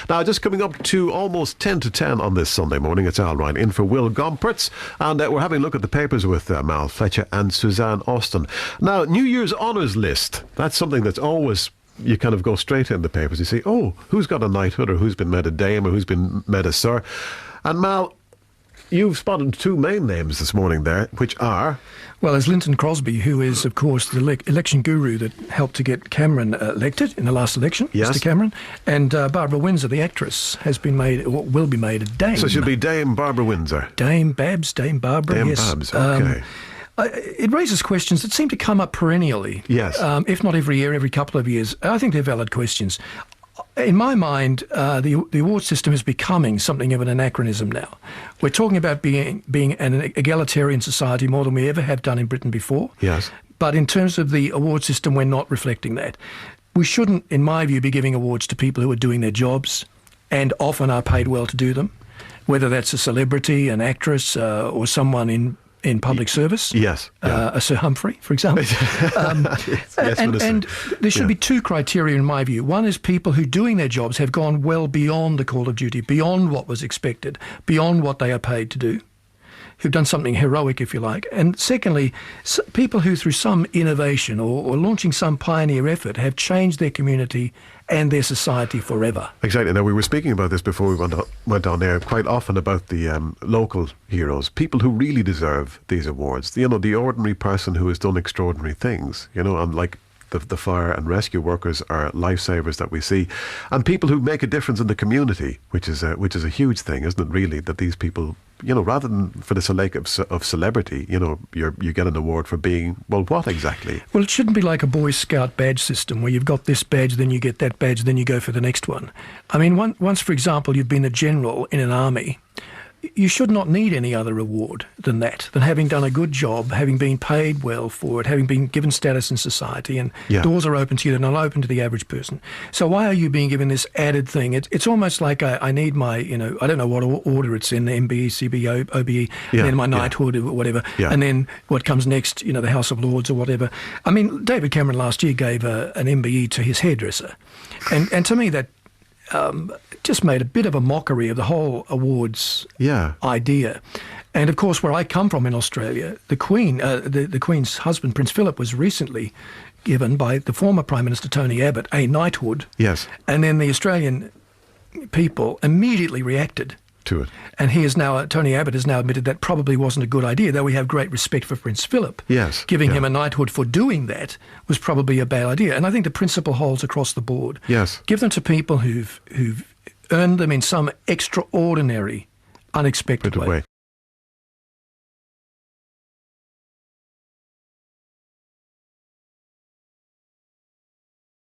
Now, just coming up to almost 10 to 10 on this Sunday morning, it's Al Ryan in for Will Gompertz, and we're having a look at the papers with Mal Fletcher and Suzanne Austin. Now, New Year's honours list, that's something that's always, you kind of go straight in the papers. You say, oh, who's got a knighthood, or who's been made a dame, or who's been made a sir? And Mal, you've spotted two main names this morning there, which are... Well, there's Linton Crosby, who is, of course, the election guru that helped to get Cameron elected in the last election, yes. Mr. Cameron. And Barbara Windsor, the actress, has been made, or will be made a dame. So she'll be Dame Barbara Windsor. Dame Babs, Dame Barbara, Dame yes. Babs, okay. It raises questions that seem to come up perennially. Yes. If not every year, every couple of years. I think they're valid questions. In my mind, the award system is becoming something of an anachronism now. We're talking about being an egalitarian society more than we ever have done in Britain before. Yes. But in terms of the award system, we're not reflecting that. We shouldn't, in my view, be giving awards to people who are doing their jobs and often are paid well to do them, whether that's a celebrity, an actress, or someone in public service. Yes. Yeah. A Sir Humphrey, for example. Yes, and there should be two criteria in my view. One is people who doing their jobs have gone well beyond the call of duty, beyond what was expected, beyond what they are paid to do, who've done something heroic, if you like. And secondly, people who through some innovation or launching some pioneer effort have changed their community and their society forever. Exactly. Now, we were speaking about this before we went on air quite often about the local heroes, people who really deserve these awards. You know, the ordinary person who has done extraordinary things, you know, and like the fire and rescue workers are lifesavers that we see, and people who make a difference in the community, which is a huge thing, isn't it, really, that these people, you know, rather than for the sake of celebrity, you know, you get an award for being, well, what exactly? Well, it shouldn't be like a Boy Scout badge system where you've got this badge, then you get that badge, then you go for the next one. I mean, once, for example, you've been a general in an army, you should not need any other award than that, than having done a good job, having been paid well for it, having been given status in society, and doors are open to you, they're not open to the average person. So why are you being given this added thing? It's almost like I need my, you know, I don't know what order it's in, MBE, CBE, OBE, and then my knighthood or whatever, and then what comes next, you know, the House of Lords or whatever. I mean, David Cameron last year gave an MBE to his hairdresser, and to me that just made a bit of a mockery of the whole awards idea. And of course, where I come from in Australia, the Queen, the Queen's husband, Prince Philip, was recently given by the former Prime Minister Tony Abbott a knighthood. Yes. And then the Australian people immediately reacted to it. And Tony Abbott has now admitted that probably wasn't a good idea, though we have great respect for Prince Philip. Yes. Giving him a knighthood for doing that was probably a bad idea. And I think the principle holds across the board. Yes. Give them to people who've earned them in some extraordinary, unexpected way.